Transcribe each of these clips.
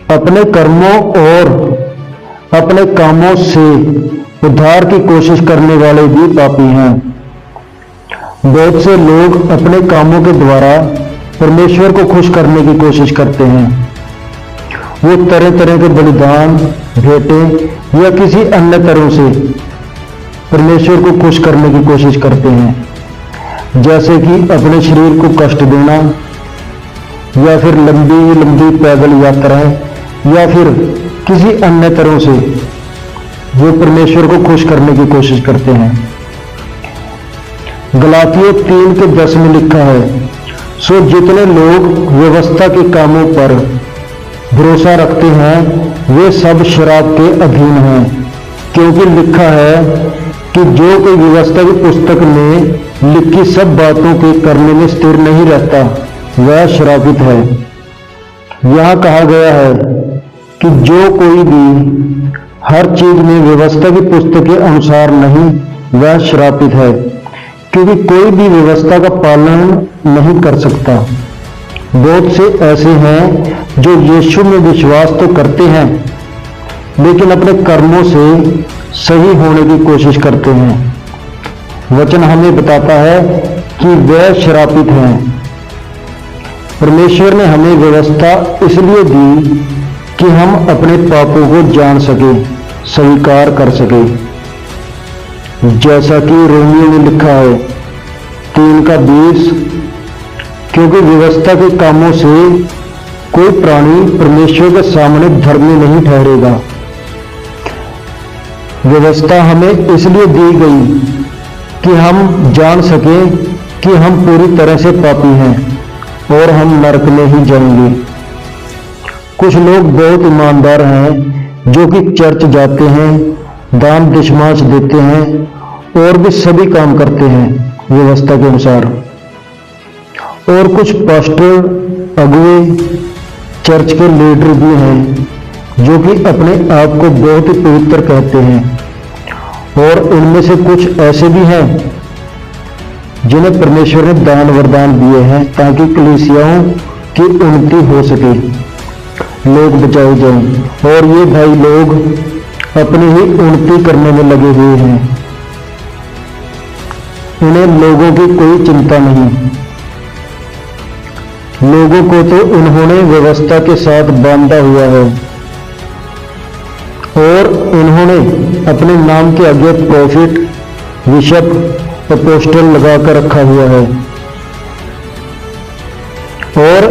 अपने कर्मों और अपने कामों से उद्धार की कोशिश करने वाले भी पापी हैं। बहुत से लोग अपने कामों के द्वारा परमेश्वर को खुश करने की कोशिश करते हैं। वो तरह तरह के बलिदान, भेंटें या किसी अन्य तरह से परमेश्वर को खुश करने की कोशिश करते हैं, जैसे कि अपने शरीर को कष्ट देना, या फिर लंबी लंबी पैदल यात्राएं, या फिर किसी अन्य तरह से वो परमेश्वर को खुश करने की कोशिश करते हैं। गलातियों 3:10 में लिखा है, सो जितने लोग व्यवस्था के कामों पर भरोसा रखते हैं वे सब शराब के अधीन हैं, क्योंकि लिखा है कि जो कोई व्यवस्था की पुस्तक में लिखी सब बातों के करने में स्थिर नहीं रहता वह श्रापित है। यहाँ कहा गया है कि जो कोई भी हर चीज में व्यवस्था की पुस्तक के अनुसार नहीं वह श्रापित है, क्योंकि कोई भी व्यवस्था का पालन नहीं कर सकता। बहुत से ऐसे हैं जो यीशु में विश्वास तो करते हैं लेकिन अपने कर्मों से सही होने की कोशिश करते हैं। वचन हमें बताता है कि वे श्रापित हैं। परमेश्वर ने हमें व्यवस्था इसलिए दी कि हम अपने पापों को जान सके, स्वीकार कर सके, जैसा कि रोमियो में लिखा है 3:20, क्योंकि व्यवस्था के कामों से कोई प्राणी परमेश्वर के सामने धर्मी नहीं ठहरेगा। व्यवस्था हमें इसलिए दी गई कि हम जान सकें कि हम पूरी तरह से पापी हैं और हम नरक में ही जाएंगे। कुछ लोग बहुत ईमानदार हैं जो कि चर्च जाते हैं, दान दशमांश देते हैं और भी सभी काम करते हैं व्यवस्था के अनुसार। और कुछ पास्टर, अगुवे, चर्च के लीडर भी हैं जो कि अपने आप को बहुत ही पवित्र कहते हैं, और उनमें से कुछ ऐसे भी हैं जिन्हें परमेश्वर ने दान वरदान दिए हैं ताकि कलीसियाओं की उन्नति हो सके, लोग बचाए जाएं। और ये भाई लोग अपनी ही उन्नति करने में लगे हुए हैं, उन्हें लोगों की कोई चिंता नहीं। लोगों को तो उन्होंने व्यवस्था के साथ बांधा हुआ है और उन्होंने अपने नाम के आगे प्रॉफिट, बिशप, अपोस्टल लगाकर रखा हुआ है, और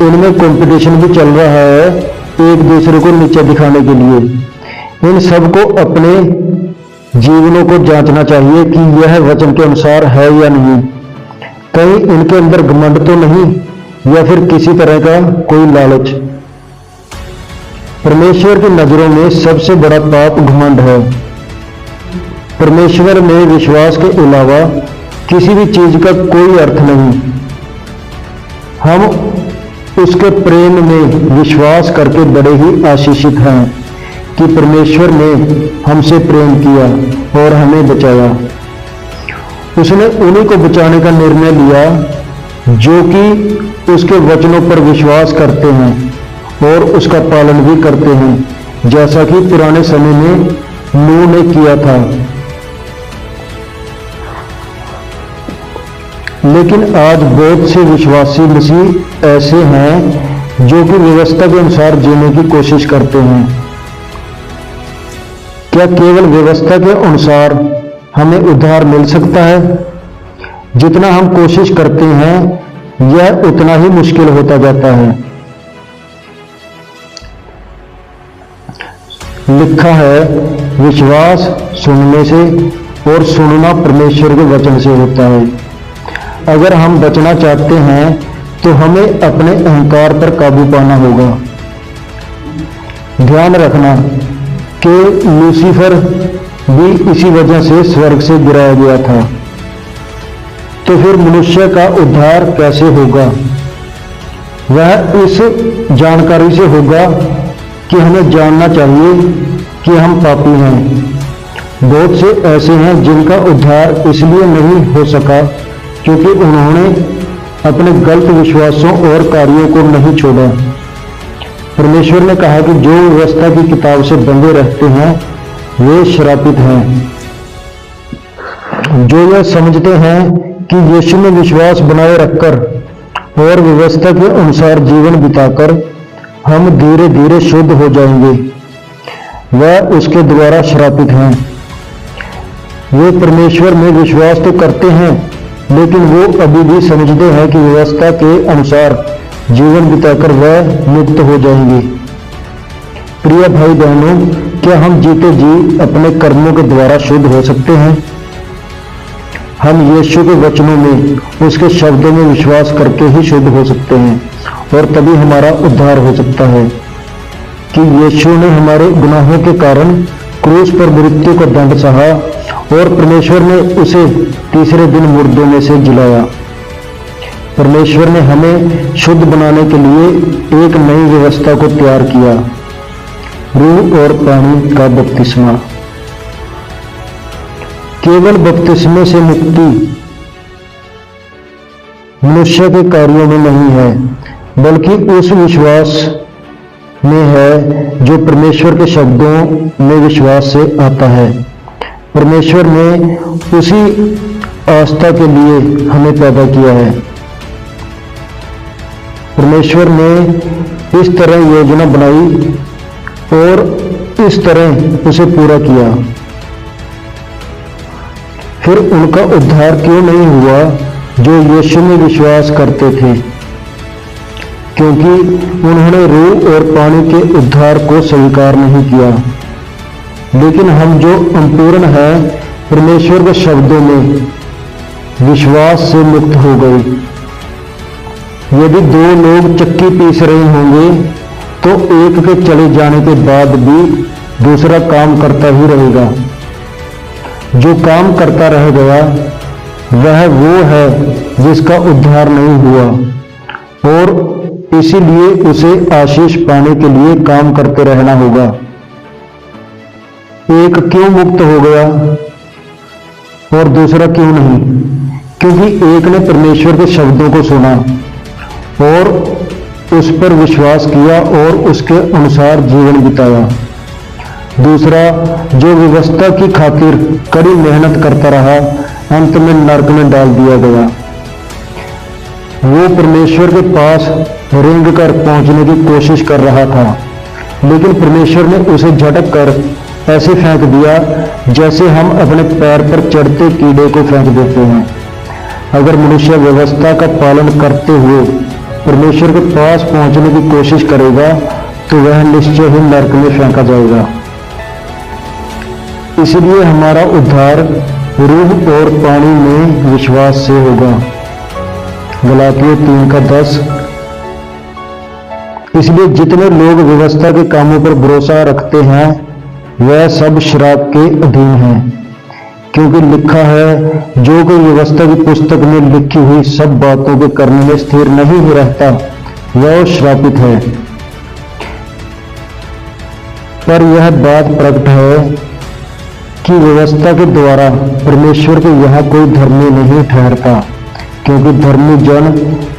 उनमें कंपटीशन भी चल रहा है एक दूसरे को नीचे दिखाने के लिए। इन सबको अपने जीवनों को जांचना चाहिए कि यह वचन के अनुसार है या नहीं। कहीं इनके अंदर घमंड तो नहीं या फिर किसी तरह का कोई लालच। परमेश्वर की नजरों में सबसे बड़ा पाप घमंड है। परमेश्वर में विश्वास के अलावा किसी भी चीज का कोई अर्थ नहीं। हम उसके प्रेम में विश्वास करके बड़े ही आशीषित हैं कि परमेश्वर ने हमसे प्रेम किया और हमें बचाया। उसने उन्हीं को बचाने का निर्णय लिया जो कि उसके वचनों पर विश्वास करते हैं और उसका पालन भी करते हैं, जैसा कि पुराने समय में नूह ने किया था। लेकिन आज बहुत से विश्वासी मसीह ऐसे हैं जो कि व्यवस्था के अनुसार जीने की कोशिश करते हैं। क्या केवल व्यवस्था के अनुसार हमें उद्धार मिल सकता है? जितना हम कोशिश करते हैं यह उतना ही मुश्किल होता जाता है। लिखा है, विश्वास सुनने से और सुनना परमेश्वर के वचन से होता है। अगर हम बचना चाहते हैं तो हमें अपने अहंकार पर काबू पाना होगा। ध्यान रखना कि लूसीफर भी इसी वजह से स्वर्ग से गिराया गया था। तो फिर मनुष्य का उद्धार कैसे होगा? वह इस जानकारी से होगा कि हमें जानना चाहिए कि हम पापी हैं। बहुत से ऐसे हैं जिनका उद्धार इसलिए नहीं हो सका क्योंकि उन्होंने अपने गलत विश्वासों और कार्यों को नहीं छोड़ा। परमेश्वर ने कहा कि जो व्यवस्था की किताब से बंधे रहते हैं वे श्रापित हैं। जो यह समझते हैं कि यीशु में विश्वास बनाए रखकर और व्यवस्था के अनुसार जीवन बिताकर हम धीरे धीरे शुद्ध हो जाएंगे, वह उसके द्वारा श्रापित हैं। वे परमेश्वर में विश्वास तो करते हैं, लेकिन वो अभी भी समझते हैं कि व्यवस्था के अनुसार जीवन बिताकर वह मुक्त हो जाएंगे। प्रिय भाई बहनों, क्या हम जीते जी अपने कर्मों के द्वारा शुद्ध हो सकते हैं? हम यीशु के वचनों में, उसके शब्दों में विश्वास करके ही शुद्ध हो सकते हैं और तभी हमारा उद्धार हो सकता है कि यीशु ने हमारे गुनाहों के कारण क्रूस पर मृत्यु का दंड सहा और परमेश्वर ने उसे तीसरे दिन मुर्दों में से जिलाया। परमेश्वर ने हमें शुद्ध बनाने के लिए एक नई व्यवस्था को तैयार किया, रूह और पानी का बपतिस्मा। केवल बपतिस्मे से मुक्ति मनुष्य के कार्यों में नहीं है, बल्कि उस विश्वास में है जो परमेश्वर के शब्दों में विश्वास से आता है। परमेश्वर ने उसी आस्था के लिए हमें पैदा किया है। परमेश्वर ने इस तरह योजना बनाई और इस तरह उसे पूरा किया। फिर उनका उद्धार क्यों नहीं हुआ जो यीशु में विश्वास करते थे? क्योंकि उन्होंने रूह और पानी के उद्धार को स्वीकार नहीं किया। लेकिन हम जो अपूर्ण हैं, परमेश्वर के शब्दों में विश्वास से मुक्त हो गए। यदि दो लोग चक्की पीस रहे होंगे तो एक के चले जाने के बाद भी दूसरा काम करता ही रहेगा। जो काम करता रह गया वह वो है जिसका उद्धार नहीं हुआ, और इसीलिए उसे आशीष पाने के लिए काम करते रहना होगा। एक क्यों मुक्त हो गया और दूसरा क्यों नहीं? क्योंकि एक ने परमेश्वर के शब्दों को सुना और उस पर विश्वास किया और उसके अनुसार जीवन बिताया। दूसरा, जो व्यवस्था की खातिर कड़ी मेहनत करता रहा, अंत में नरक में डाल दिया गया। वो परमेश्वर के पास रेंग कर पहुंचने की कोशिश कर रहा था, लेकिन परमेश्वर ने उसे झटक कर ऐसे फेंक दिया जैसे हम अपने पैर पर चढ़ते कीड़े को फेंक देते हैं। अगर मनुष्य व्यवस्था का पालन करते हुए परमेश्वर के पास पहुंचने की कोशिश करेगा तो वह निश्चय ही नरक में फेंका जाएगा। इसलिए हमारा उद्धार रूह और पानी में विश्वास से होगा। गलातियों 3:10। इसलिए जितने लोग व्यवस्था के कामों पर भरोसा रखते हैं वह सब श्राप के अधीन हैं, क्योंकि लिखा है, जो कोई व्यवस्था की पुस्तक में लिखी हुई सब बातों के करने में स्थिर नहीं ही रहता वह श्रापित है। पर यह बात प्रकट है कि व्यवस्था के द्वारा परमेश्वर के यहाँ कोई धर्मी नहीं ठहरता, क्योंकि धर्मी जन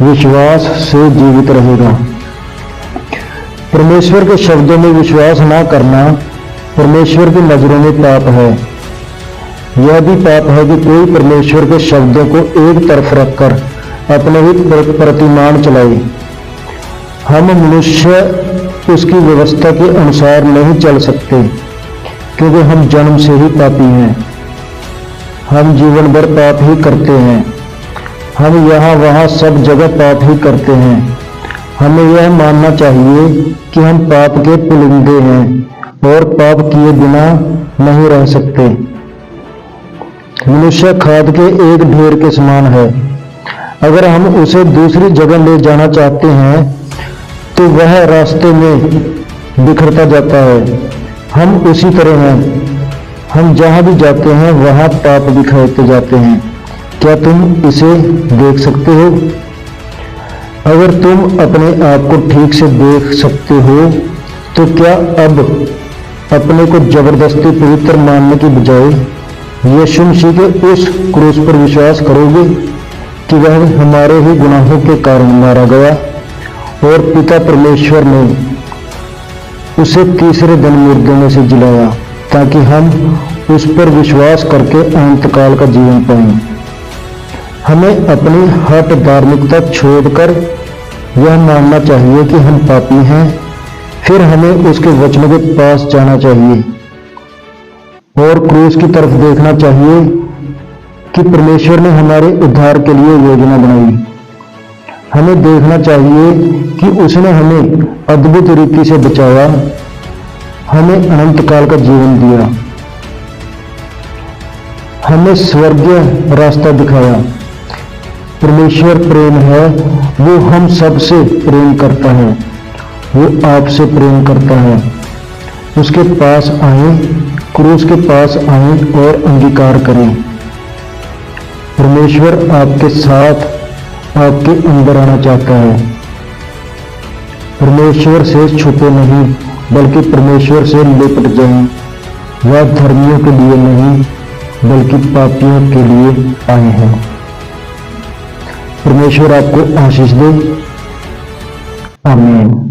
विश्वास से जीवित रहेगा। परमेश्वर के शब्दों में विश्वास न करना परमेश्वर की नजरों में पाप है। यह भी पाप है कि कोई परमेश्वर के शब्दों को एक तरफ रखकर अपने ही प्रतिमान चलाए। हम मनुष्य उसकी व्यवस्था के अनुसार नहीं चल सकते, क्योंकि हम जन्म से ही पापी हैं। हम जीवन भर पाप ही करते हैं। हम यहाँ वहाँ सब जगह पाप ही करते हैं। हमें यह मानना चाहिए कि हम पाप के पुलिंदे हैं और पाप किए बिना नहीं रह सकते। मनुष्य खाद के एक ढेर के समान है। अगर हम उसे दूसरी जगह ले जाना चाहते हैं तो वह रास्ते में बिखरता जाता है। हम उसी तरह हैं, हम जहां भी जाते हैं वहां पाप बिखरते जाते हैं। क्या तुम इसे देख सकते हो? अगर तुम अपने आप को ठीक से देख सकते हो तो क्या अब अपने को जबरदस्ती पवित्र मानने की बजाय यीशु मसीह के उस क्रूस पर विश्वास करोगे कि वह हमारे ही गुनाहों के कारण मारा गया और पिता परमेश्वर ने उसे तीसरे दिन मुर्दों में से जिलाया, ताकि हम उस पर विश्वास करके अनंत काल का जीवन पाएं। हमें अपनी हठ धार्मिकता छोड़कर यह मानना चाहिए कि हम पापी हैं, फिर हमें उसके वचनों के पास जाना चाहिए और क्रूस की तरफ देखना चाहिए कि परमेश्वर ने हमारे उद्धार के लिए योजना बनाई। हमें देखना चाहिए कि उसने हमें अद्भुत रीति से बचाया, हमें अनंत काल का जीवन दिया, हमें स्वर्गीय रास्ता दिखाया। परमेश्वर प्रेम है, वो हम सबसे प्रेम करता है, वो आपसे प्रेम करता है। उसके पास आए, क्रूस के पास आए और अंगीकार करें। परमेश्वर आपके साथ, आपके अंदर आना चाहता है। परमेश्वर से छुपे नहीं, बल्कि परमेश्वर से लिपट जाएं। वह धर्मियों के लिए नहीं, बल्कि पापियों के लिए आए हैं। परमेश्वर आपको आशीष दे। आमीन।